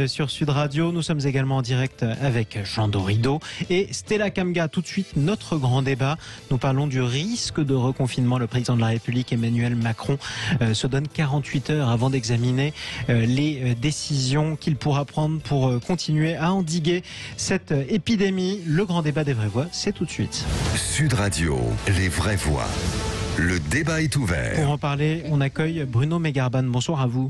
sur Sud Radio. Nous sommes également en direct avec Jean Dorido et Stella Kamga. Tout de suite, notre grand débat. Nous parlons du risque de reconfinement. Le président de la République, Emmanuel Macron, se donne 48 heures avant d'examiner les décisions qu'il pourra prendre pour continuer à endiguer cette épidémie. Le grand débat des vraies voix, c'est tout de suite. Sud Radio, les vraies voix. Le débat est ouvert. Pour en parler, on accueille Bruno Megarban. Bonsoir à vous.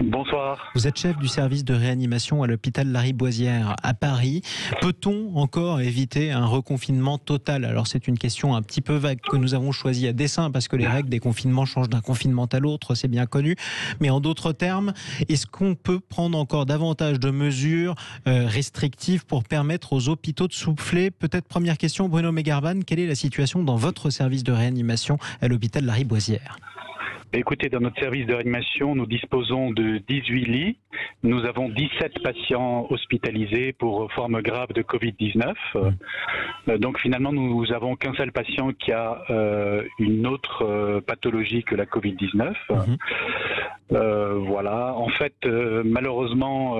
Bonsoir. Vous êtes chef du service de réanimation à l'hôpital Lariboisière à Paris. Peut-on encore éviter un reconfinement total? Alors c'est une question un petit peu vague que nous avons choisie à dessein parce que les règles des confinements changent d'un confinement à l'autre, c'est bien connu. Mais en d'autres termes, est-ce qu'on peut prendre encore davantage de mesures restrictives pour permettre aux hôpitaux de souffler? Peut-être première question, Bruno Megarban, quelle est la situation dans votre service de réanimation à l'hôpital Lariboisière? Écoutez, dans notre service de réanimation, nous disposons de 18 lits. Nous avons 17 patients hospitalisés pour forme grave de Covid-19. Donc finalement, nous n'avons qu'un seul patient qui a une autre pathologie que la Covid-19. Voilà. En fait, malheureusement,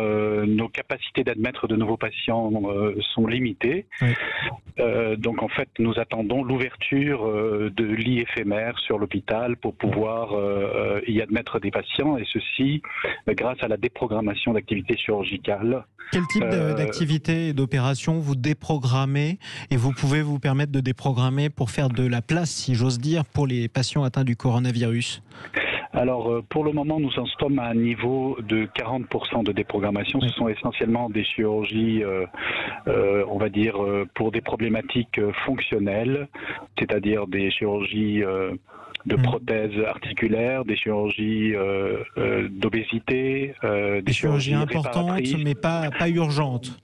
nos capacités d'admettre de nouveaux patients sont limitées. Donc en fait, nous attendons l'ouverture de lits éphémères sur l'hôpital pour pouvoir y admettre des patients, et ceci grâce à la déprogrammation d'activités chirurgicales. Quel type d'activité et d'opération vous déprogrammez, et vous pouvez vous permettre de déprogrammer pour faire de la place, si j'ose dire, pour les patients atteints du coronavirus? Alors, pour le moment, nous en sommes à un niveau de 40% de déprogrammation. Ce sont essentiellement des chirurgies, on va dire, pour des problématiques fonctionnelles, c'est-à-dire des chirurgies de prothèses articulaires, des chirurgies d'obésité, des chirurgies importantes, mais pas urgentes.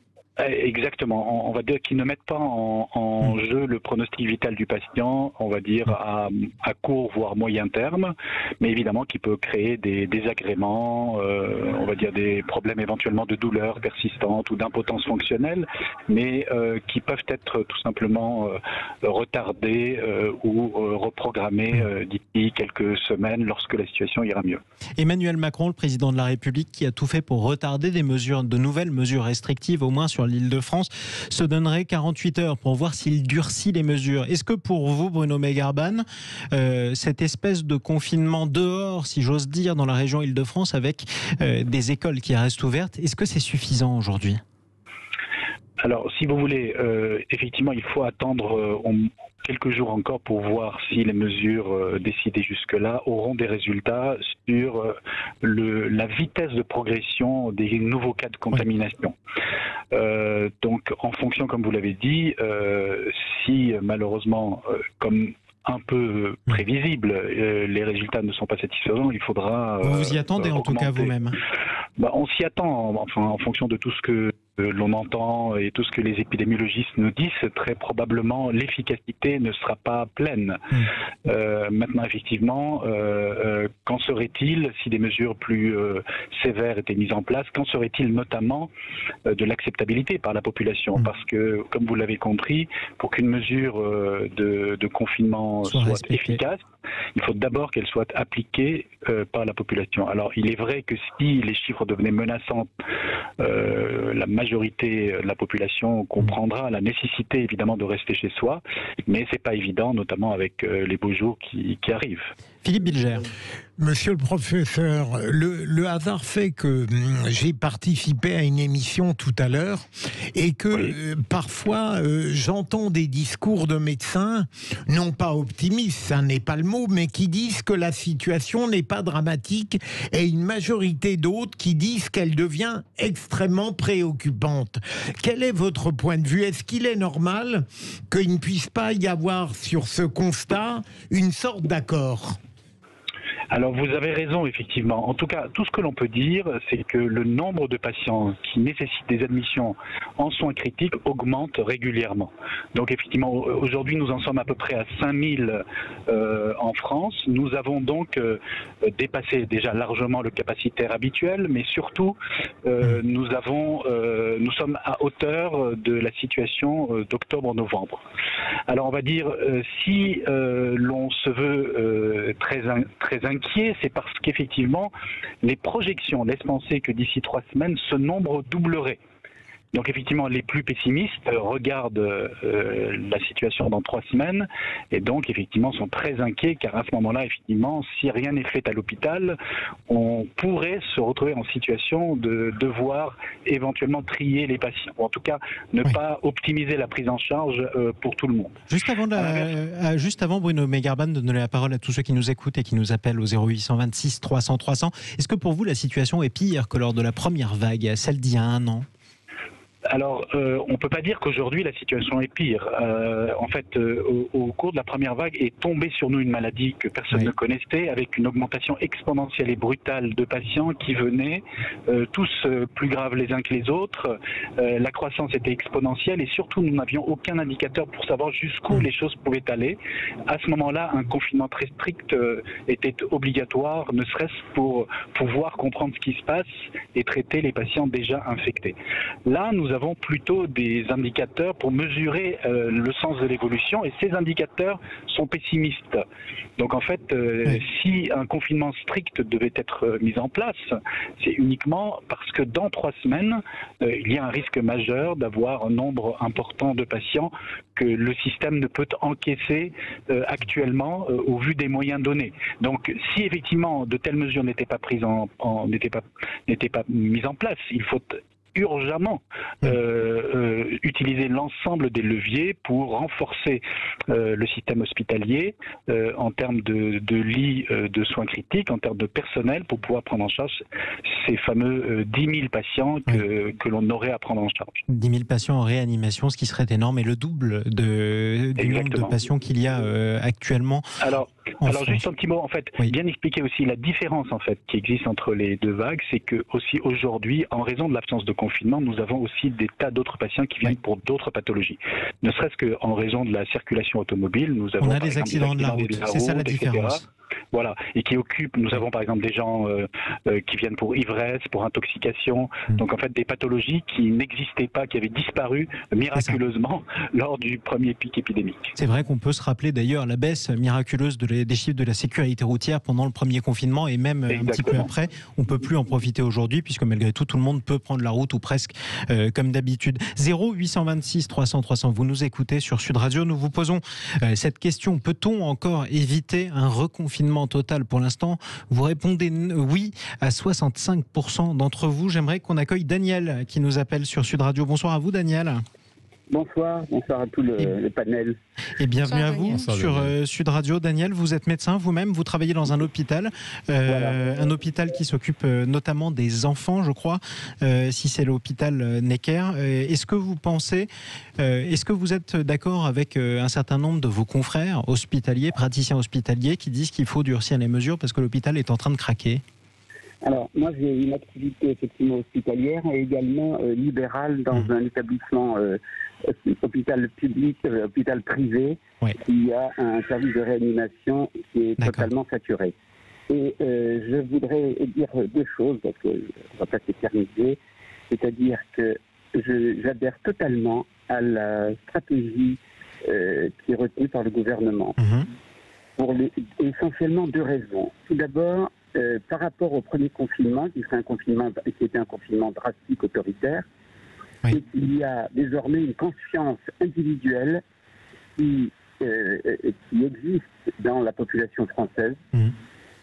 Exactement. On va dire qu'ils ne mettent pas en jeu le pronostic vital du patient, on va dire à court voire moyen terme, mais évidemment qui peut créer des désagréments, on va dire des problèmes éventuellement de douleurs persistantes ou d'impotence fonctionnelle, mais qui peuvent être tout simplement retardés ou reprogrammés d'ici quelques semaines lorsque la situation ira mieux. Emmanuel Macron, le président de la République, qui a tout fait pour retarder de nouvelles mesures restrictives, au moins sur l'Île-de-France, se donnerait 48 heures pour voir s'il durcit les mesures. Est-ce que pour vous, Bruno Megarban, cette espèce de confinement dehors, si j'ose dire, dans la région Île-de-France, avec des écoles qui restent ouvertes, est-ce que c'est suffisant aujourd'hui ? Alors, si vous voulez, effectivement, il faut attendre quelques jours encore pour voir si les mesures décidées jusque-là auront des résultats sur la vitesse de progression des nouveaux cas de contamination. Donc, en fonction, comme vous l'avez dit, si malheureusement, comme un peu prévisible, les résultats ne sont pas satisfaisants, il faudra... Vous y attendez en tout cas vous-même? On s'y attend, enfin, en fonction de tout ce que l'on entend et tout ce que les épidémiologistes nous disent, très probablement l'efficacité ne sera pas pleine. Maintenant, effectivement, qu'en serait-il si des mesures plus sévères étaient mises en place? Qu'en serait-il notamment de l'acceptabilité par la population? Parce que, comme vous l'avez compris, pour qu'une mesure de confinement soit efficace, il faut d'abord qu'elle soit appliquée par la population. Alors, il est vrai que si les chiffres devenaient menaçants, la majorité de la population comprendra la nécessité, évidemment, de rester chez soi, mais c'est pas évident, notamment avec les beaux jours qui arrivent. Philippe Bilger. Monsieur le professeur, le hasard fait que j'ai participé à une émission tout à l'heure et que parfois j'entends des discours de médecins, non pas optimistes, ça n'est pas le mot, mais qui disent que la situation n'est pas dramatique, et une majorité d'autres qui disent qu'elle devient extrêmement préoccupante. Quel est votre point de vue? Est-ce qu'il est normal qu'il ne puisse pas y avoir sur ce constat une sorte d'accord? Alors vous avez raison, effectivement. En tout cas, tout ce que l'on peut dire, c'est que le nombre de patients qui nécessitent des admissions en soins critiques augmente régulièrement. Donc effectivement, aujourd'hui, nous en sommes à peu près à 5000 en France. Nous avons donc dépassé déjà largement le capacitaire habituel, mais surtout, nous sommes à hauteur de la situation d'octobre-novembre. Alors on va dire, si l'on se veut très inquiet inquiet, c'est parce qu'effectivement, les projections laissent penser que d'ici 3 semaines, ce nombre doublerait. Donc effectivement, les plus pessimistes regardent la situation dans 3 semaines et donc effectivement sont très inquiets car à ce moment-là, effectivement, si rien n'est fait à l'hôpital, on pourrait se retrouver en situation de devoir éventuellement trier les patients, ou en tout cas ne pas optimiser la prise en charge pour tout le monde. Juste avant Bruno Megarban de donner la parole à tous ceux qui nous écoutent et qui nous appellent au 0826 300 300, est-ce que pour vous la situation est pire que lors de la première vague, celle d'il y a 1 an ? Alors, on ne peut pas dire qu'aujourd'hui la situation est pire. En fait, au cours de la première vague est tombée sur nous une maladie que personne ne connaissait, avec une augmentation exponentielle et brutale de patients qui venaient, tous plus graves les uns que les autres. La croissance était exponentielle et surtout nous n'avions aucun indicateur pour savoir jusqu'où les choses pouvaient aller. À ce moment-là, un confinement très strict était obligatoire, ne serait-ce pour pouvoir comprendre ce qui se passe et traiter les patients déjà infectés. Là, nous avons plutôt des indicateurs pour mesurer le sens de l'évolution et ces indicateurs sont pessimistes. Donc en fait, si un confinement strict devait être mis en place, c'est uniquement parce que dans 3 semaines, il y a un risque majeur d'avoir un nombre important de patients que le système ne peut encaisser actuellement au vu des moyens donnés. Donc si effectivement de telles mesures n'étaient pas prises n'étaient pas mises en place, il faut urgemment utiliser l'ensemble des leviers pour renforcer le système hospitalier en termes de lits de soins critiques, en termes de personnel pour pouvoir prendre en charge ces fameux 10 000 patients que l'on aurait à prendre en charge. 10 000 patients en réanimation, ce qui serait énorme, et le double du nombre de patients qu'il y a actuellement. Alors juste un petit mot, en fait, bien expliquer aussi la différence en fait qui existe entre les 2 vagues, c'est que aussi aujourd'hui, en raison de l'absence de confinement, nous avons aussi des tas d'autres patients qui viennent pour d'autres pathologies. Ne serait-ce qu'en raison de la circulation automobile, nous avons des accidents de la route, c'est ça la différence. Voilà, et qui occupent, nous avons par exemple des gens qui viennent pour ivresse, pour intoxication, donc en fait des pathologies qui n'existaient pas, qui avaient disparu miraculeusement lors du premier pic épidémique. C'est vrai qu'on peut se rappeler d'ailleurs la baisse miraculeuse des chiffres de la sécurité routière pendant le premier confinement et même un petit peu après. On ne peut plus en profiter aujourd'hui puisque malgré tout le monde peut prendre la route ou presque comme d'habitude. 0826 300 300, vous nous écoutez sur Sud Radio, nous vous posons cette question, peut-on encore éviter un reconfinement total? Pour l'instant, vous répondez oui à 65% d'entre vous. J'aimerais qu'on accueille Daniel qui nous appelle sur Sud Radio. Bonsoir à vous Daniel. Bonsoir à tout le panel. Et bienvenue à vous sur Sud Radio. Daniel, vous êtes médecin vous-même, vous travaillez dans un hôpital, un hôpital qui s'occupe notamment des enfants, je crois, si c'est l'hôpital Necker. Est-ce que vous êtes d'accord avec un certain nombre de vos confrères hospitaliers, praticiens hospitaliers, qui disent qu'il faut durcir les mesures parce que l'hôpital est en train de craquer? Alors, moi, j'ai une activité effectivement hospitalière et également libérale dans un établissement hôpital public, hôpital privé, qui a un service de réanimation qui est totalement saturé. Et je voudrais dire 2 choses, parce qu'on ne va pas s'éterniser, c'est-à-dire que j'adhère totalement à la stratégie qui est retenue par le gouvernement, pour essentiellement 2 raisons. Tout d'abord, par rapport au premier confinement, qui était un confinement drastique, autoritaire, et qu'il y a désormais une conscience individuelle qui existe dans la population française.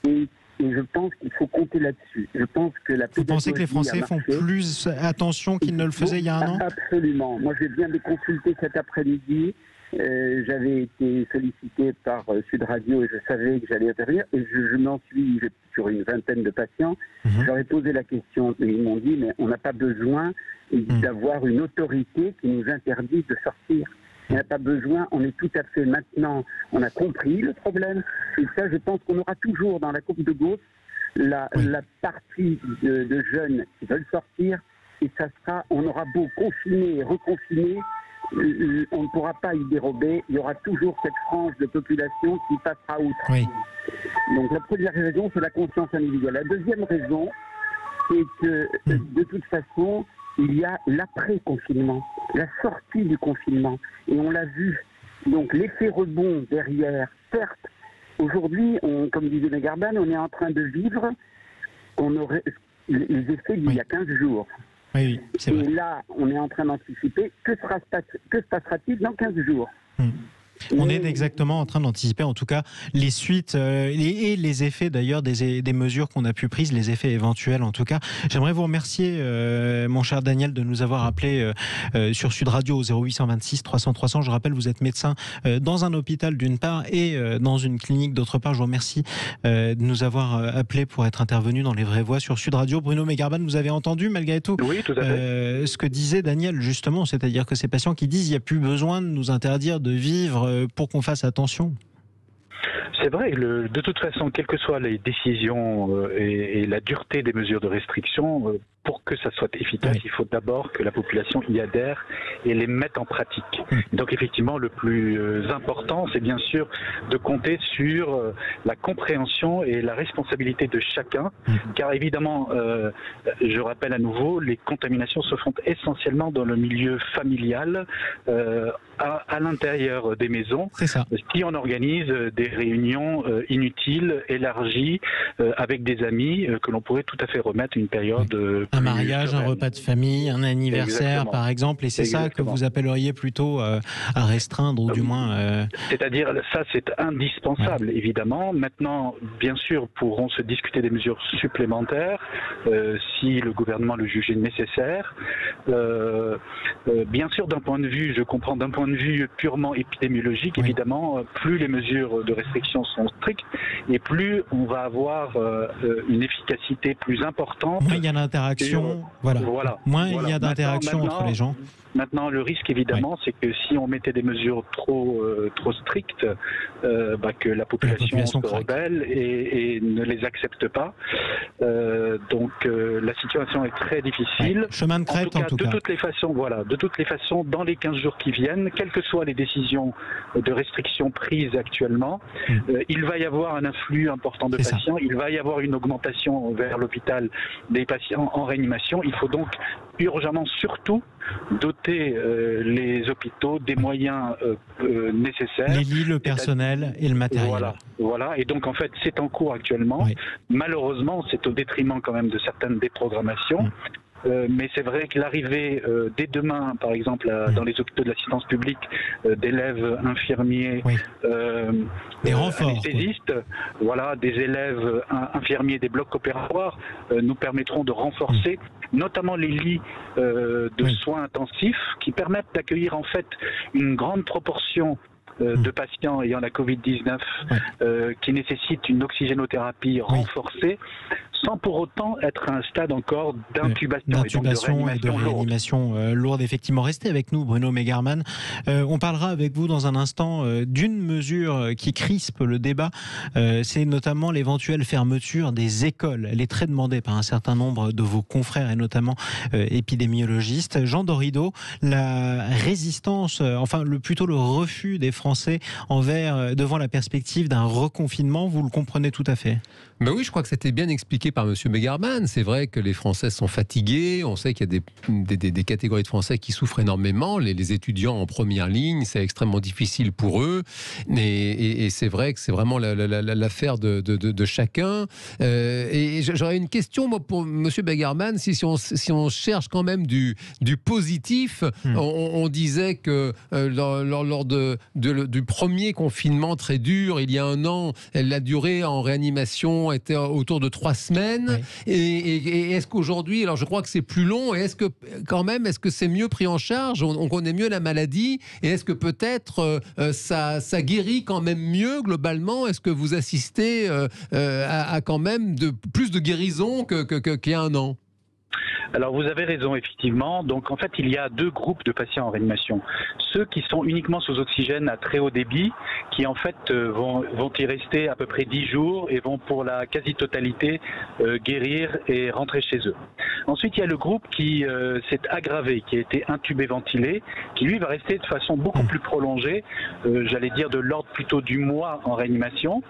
Et je pense qu'il faut compter là-dessus. Je pense que Vous pensez que les Français font plus attention qu'ils ne le faisaient il y a 1 an? Absolument. Moi, je viens de consulter cet après-midi. J'avais été sollicité par Sud Radio et je savais que j'allais intervenir et je m'en suis sur une vingtaine de patients. J'aurais posé la question et ils m'ont dit mais on n'a pas besoin d'avoir une autorité qui nous interdit de sortir. On n'a pas besoin, on est tout à fait maintenant, on a compris le problème et ça je pense qu'on aura toujours dans la courbe de gauche la partie de jeunes qui veulent sortir et ça sera, on aura beau confiner et reconfiner, on ne pourra pas y dérober, il y aura toujours cette frange de population qui passera outre. Donc la première raison, c'est la conscience individuelle. La deuxième raison, c'est que de toute façon, il y a l'après-confinement, la sortie du confinement. Et on l'a vu. Donc l'effet rebond derrière, certes, aujourd'hui, comme disait Megarban, on est en train de vivre les effets d'il y a 15 jours. Oui, c'est vrai. Et là, on est en train d'anticiper que se passera-t-il dans 15 jours. On est exactement en train d'anticiper en tout cas les suites et les effets d'ailleurs des mesures qu'on a pu prises, les effets éventuels en tout cas. J'aimerais vous remercier mon cher Daniel de nous avoir appelé sur Sud Radio au 0826 300 300. Je rappelle, vous êtes médecin dans un hôpital d'une part et dans une clinique d'autre part. Je vous remercie de nous avoir appelé pour être intervenu dans Les Vraies Voix sur Sud Radio. Bruno Megarban, vous avez entendu malgré tout oui, tout à fait. Ce que disait Daniel justement, c'est-à-dire que ces patients qui disent il n'y a plus besoin de nous interdire de vivre pour qu'on fasse attention. C'est vrai, de toute façon, quelles que soient les décisions et la dureté des mesures de restriction, pour que ça soit efficace, il faut d'abord que la population y adhère et les mette en pratique. Donc effectivement, le plus important, c'est bien sûr de compter sur la compréhension et la responsabilité de chacun, car évidemment, je rappelle à nouveau, les contaminations se font essentiellement dans le milieu familial, à l'intérieur des maisons. C'est ça. Si on organise des réunions inutiles, élargies, avec des amis, que l'on pourrait tout à fait remettre une période... un mariage, un repas de famille, un anniversaire. Exactement. Par exemple, et c'est ça que vous appelleriez plutôt à restreindre, ou du moins... C'est-à-dire, ça c'est indispensable, évidemment. Maintenant, bien sûr, pourront se discuter des mesures supplémentaires, si le gouvernement le jugeait nécessaire. Bien sûr, d'un point de vue, je comprends, d'un point de vue purement épidémiologique, évidemment, plus les mesures de restriction sont strictes, et plus on va avoir une efficacité plus importante. Moins il y a d'interaction, moins il y a d'interaction entre les gens. Maintenant, le risque, évidemment, c'est que si on mettait des mesures trop strictes, que la population se rebelle et ne les accepte pas. Donc, la situation est très difficile. Chemin de crête, en tout cas. De toutes les façons, dans les 15 jours qui viennent, quelles que soient les décisions de restriction prises actuellement, il va y avoir un afflux important de patients. Il va y avoir une augmentation vers l'hôpital des patients en réanimation. Il faut donc urgemment, surtout, doter les hôpitaux des moyens nécessaires. Les lits, le personnel et le matériel. Voilà. Et donc, en fait, c'est en cours actuellement. Malheureusement, c'est au détriment quand même de certaines déprogrammations. Mais c'est vrai que l'arrivée dès demain, par exemple, dans les hôpitaux de l'assistance publique, d'élèves infirmiers, des renforts, anesthésistes, des élèves infirmiers des blocs opératoires, nous permettront de renforcer notamment les lits de soins intensifs qui permettent d'accueillir en fait une grande proportion de patients ayant la Covid-19 qui nécessitent une oxygénothérapie renforcée, sans pour autant être à un stade encore d'intubation et de réanimation lourde. Effectivement, restez avec nous, Bruno Megarban. On parlera avec vous dans un instant d'une mesure qui crispe le débat. C'est notamment l'éventuelle fermeture des écoles. Elle est très demandée par un certain nombre de vos confrères et notamment épidémiologistes. Jean Dorido, la résistance, plutôt le refus des Français devant la perspective d'un reconfinement, vous le comprenez tout à fait? Ben oui, je crois que c'était bien expliqué par M. Megarban. C'est vrai que les Français sont fatigués. On sait qu'il y a des catégories de Français qui souffrent énormément. Les étudiants en première ligne, c'est extrêmement difficile pour eux. Et c'est vrai que c'est vraiment l'affaire de chacun. Et j'aurais une question moi, pour M. Megarban. Si on cherche quand même du positif, on disait que lors du premier confinement très dur, il y a un an, la durée en réanimation était autour de 3 semaines. Et est-ce qu'aujourd'hui, alors je crois que c'est plus long, et est-ce que c'est mieux pris en charge? On connaît mieux la maladie, et est-ce que peut-être ça guérit quand même mieux globalement? Est-ce que vous assistez à quand même plus de guérison qu'il y a un an? Alors vous avez raison, effectivement. Donc en fait, il y a 2 groupes de patients en réanimation. Ceux qui sont uniquement sous oxygène à très haut débit, qui en fait vont y rester à peu près 10 jours et vont pour la quasi-totalité guérir et rentrer chez eux. Ensuite, il y a le groupe qui s'est aggravé, qui a été intubé, ventilé, qui lui va rester de façon beaucoup plus prolongée, j'allais dire de l'ordre plutôt du mois en réanimation,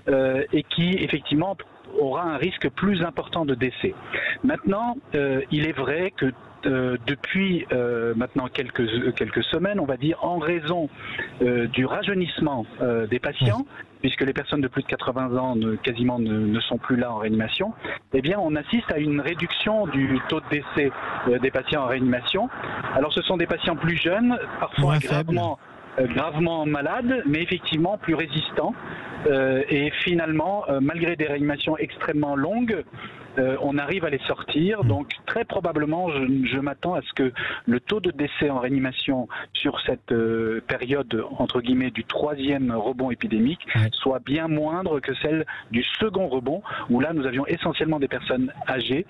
et qui effectivement aura un risque plus important de décès. Maintenant, il est vrai que depuis maintenant quelques semaines, on va dire, en raison du rajeunissement des patients, puisque les personnes de plus de 80 ans quasiment ne sont plus là en réanimation, eh bien on assiste à une réduction du taux de décès des patients en réanimation. Alors ce sont des patients plus jeunes, parfois gravement malades, mais effectivement plus résistants. Et finalement, malgré des réanimations extrêmement longues, on arrive à les sortir. Donc très probablement, je m'attends à ce que le taux de décès en réanimation sur cette période, entre guillemets, du 3e rebond épidémique soit bien moindre que celle du second rebond, où là nous avions essentiellement des personnes âgées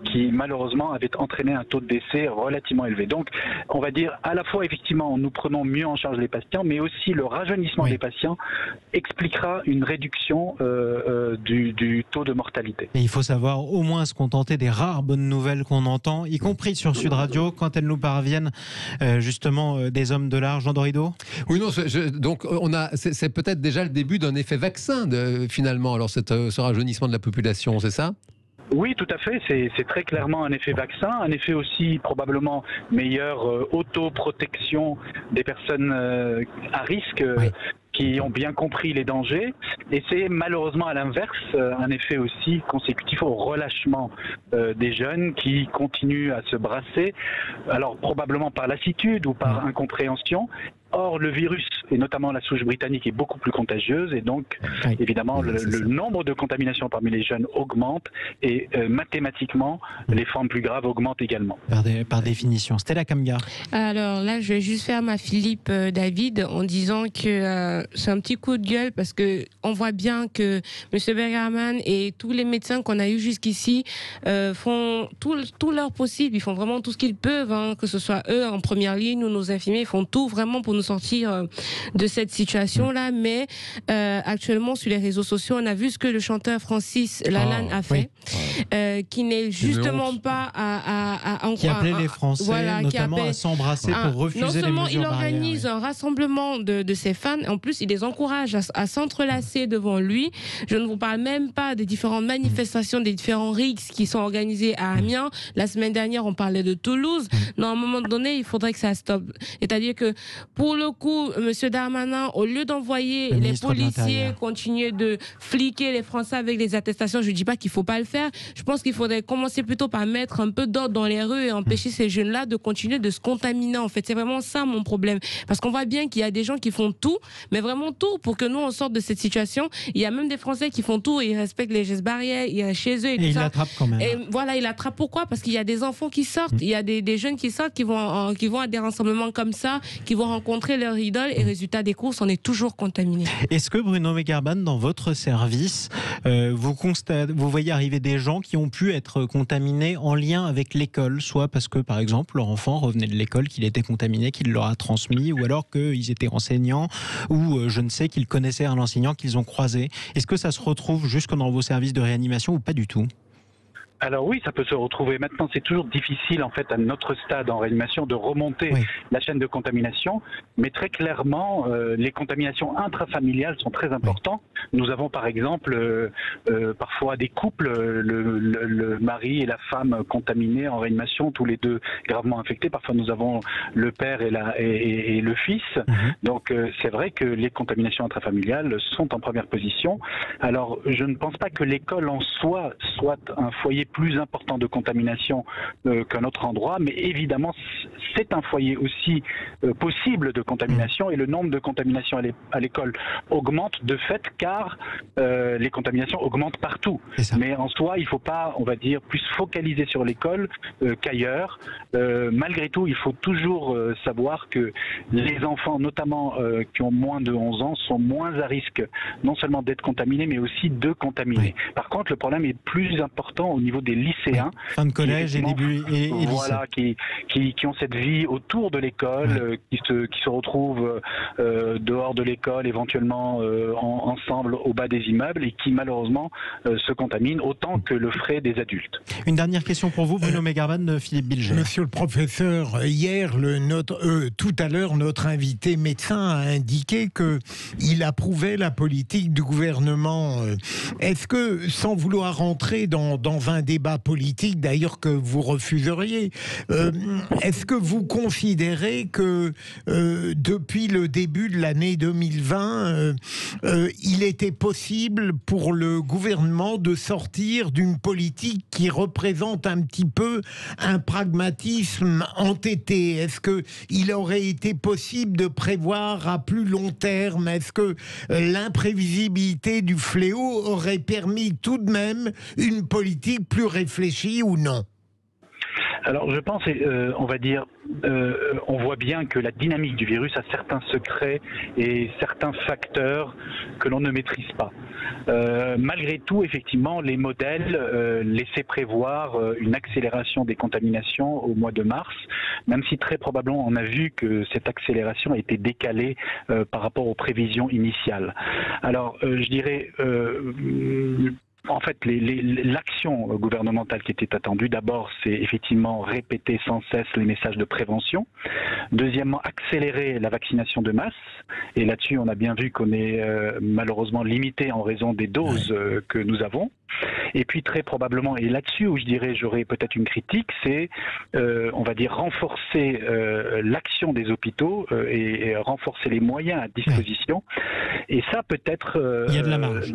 qui malheureusement avaient entraîné un taux de décès relativement élevé. Donc on va dire à la fois effectivement nous prenons mieux en charge les patients, mais aussi le rajeunissement des patients expliquera une réduction du taux de mortalité. Et il faut savoir au moins se contenter des rares bonnes nouvelles qu'on entend, y compris sur Sud Radio, quand elles nous parviennent justement des hommes de l'art. Jean Dorido ? Oui, non, donc c'est peut-être déjà le début d'un effet vaccin finalement, alors ce rajeunissement de la population, c'est ça ? Oui, tout à fait. C'est très clairement un effet vaccin, un effet aussi probablement meilleure autoprotection des personnes à risque. Qui ont bien compris les dangers, et c'est malheureusement à l'inverse un effet aussi consécutif au relâchement des jeunes qui continuent à se brasser, alors probablement par lassitude ou par incompréhension. Or, le virus, et notamment la souche britannique, est beaucoup plus contagieuse, et donc, évidemment, le nombre de contaminations parmi les jeunes augmente, et mathématiquement, les formes plus graves augmentent également. Par définition. Stella Kamgar. Alors là, je vais juste faire ma Philippe David en disant que c'est un petit coup de gueule, parce que on voit bien que M. Bergerman et tous les médecins qu'on a eu jusqu'ici font tout leur possible, ils font vraiment tout ce qu'ils peuvent, que ce soit eux en première ligne ou nos infirmiers, ils font tout vraiment pour nous sortir de cette situation-là, mais actuellement sur les réseaux sociaux, on a vu ce que le chanteur Francis Lalanne a fait, qui n'est justement pas qui appelait les Français notamment à s'embrasser pour refuser les mesures barrières. Non seulement il organise un rassemblement de ses fans, en plus il les encourage à s'entrelacer devant lui. Je ne vous parle même pas des différentes manifestations, des différents RIX qui sont organisés à Amiens. La semaine dernière, on parlait de Toulouse. Non, à un moment donné, il faudrait que ça stoppe. C'est-à-dire que pour le coup, M. Darmanin, au lieu d'envoyer les policiers continuer de fliquer les Français avec les attestations, je ne dis pas qu'il ne faut pas le faire. Je pense qu'il faudrait commencer plutôt par mettre un peu d'ordre dans les rues et empêcher ces jeunes-là de continuer de se contaminer. En fait, c'est vraiment ça mon problème. Parce qu'on voit bien qu'il y a des gens qui font tout, mais vraiment tout pour que nous on sorte de cette situation. Il y a même des Français qui font tout et ils respectent les gestes barrières, ils restent chez eux et tout ça. Ils l'attrapent quand même. Et voilà, ils l'attrapent. Pourquoi ? Parce qu'il y a des enfants qui sortent, il y a des jeunes qui sortent, qui vont à des rassemblements comme ça, qui vont rencontrer leur idole et résultat des courses, on est toujours contaminé. Est-ce que Bruno Megarban, dans votre service, vous voyez arriver des gens qui ont pu être contaminés en lien avec l'école, soit parce que par exemple leur enfant revenait de l'école, qu'il était contaminé, qu'il leur a transmis, ou alors qu'ils étaient enseignants, ou je ne sais, qu'ils connaissaient un enseignant qu'ils ont croisé. Est-ce que ça se retrouve jusque dans vos services de réanimation ou pas du tout ? Alors oui, ça peut se retrouver. Maintenant, c'est toujours difficile, en fait, à notre stade en réanimation, de remonter la chaîne de contamination. Mais très clairement, les contaminations intrafamiliales sont très importantes. Nous avons, par exemple, parfois des couples, le mari et la femme contaminés en réanimation, tous les deux gravement infectés. Parfois, nous avons le père et le fils. Donc, c'est vrai que les contaminations intrafamiliales sont en première position. Alors, je ne pense pas que l'école en soi soit un foyer plus important de contamination qu'un autre endroit, mais évidemment c'est un foyer aussi possible de contamination, et le nombre de contaminations à l'école augmente de fait, car les contaminations augmentent partout. Mais en soi, il ne faut pas, on va dire, plus focaliser sur l'école qu'ailleurs. Malgré tout, il faut toujours savoir que les enfants, notamment qui ont moins de 11 ans, sont moins à risque non seulement d'être contaminés, mais aussi de contaminer. Par contre, le problème est plus important au niveau des lycéens, fin de collège et début et voilà, qui ont cette vie autour de l'école, qui se retrouvent dehors de l'école, éventuellement ensemble au bas des immeubles, et qui malheureusement se contaminent autant que le feraient des adultes. Une dernière question pour vous, Bruno Megarban, Philippe Bilger. Monsieur le professeur, hier, tout à l'heure, notre invité médecin a indiqué qu'il approuvait la politique du gouvernement. Est-ce que, sans vouloir rentrer dans un débat politique d'ailleurs que vous refuseriez. Est-ce que vous considérez que depuis le début de l'année 2020, il était possible pour le gouvernement de sortir d'une politique qui représente un petit peu un pragmatisme entêté? Est-ce qu'il aurait été possible de prévoir à plus long terme? Est-ce que l'imprévisibilité du fléau aurait permis tout de même une politique plus réfléchie ou non? Alors je pense, on va dire, on voit bien que la dynamique du virus a certains secrets et certains facteurs que l'on ne maîtrise pas. Malgré tout, effectivement, les modèles laissaient prévoir une accélération des contaminations au mois de mars, même si très probablement on a vu que cette accélération a été décalée par rapport aux prévisions initiales. Alors je dirais... En fait, l'action gouvernementale qui était attendue, d'abord, c'est effectivement répéter sans cesse les messages de prévention. Deuxièmement, accélérer la vaccination de masse. Et là-dessus, on a bien vu qu'on est malheureusement limité en raison des doses que nous avons. Et puis très probablement, et là-dessus où je dirais j'aurais peut-être une critique, c'est on va dire renforcer l'action des hôpitaux et renforcer les moyens à disposition. Et ça peut-être... il y a de la marge.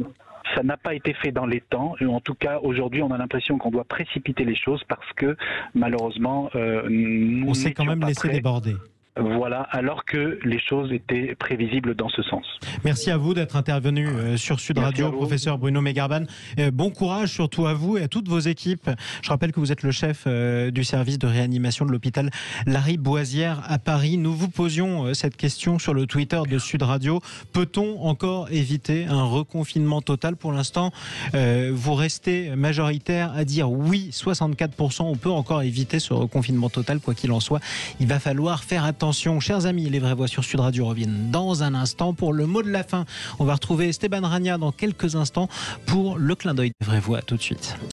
Ça n'a pas été fait dans les temps. En tout cas, aujourd'hui, on a l'impression qu'on doit précipiter les choses parce que, malheureusement, on s'est quand même laissé déborder. Voilà, alors que les choses étaient prévisibles dans ce sens. Merci à vous d'être intervenu sur Sud Radio, professeur Bruno Megarban. Bon courage surtout à vous et à toutes vos équipes. Je rappelle que vous êtes le chef du service de réanimation de l'hôpital Lariboisière à Paris. Nous vous posions cette question sur le Twitter de Sud Radio. Peut-on encore éviter un reconfinement total? Pour l'instant, vous restez majoritaire à dire oui, 64%. On peut encore éviter ce reconfinement total, quoi qu'il en soit. Il va falloir faire attention. Chers amis, les vraies voix sur Sud Radio reviennent dans un instant pour le mot de la fin. On va retrouver Esteban Rania dans quelques instants pour le clin d'œil des vraies voix. Tout de suite.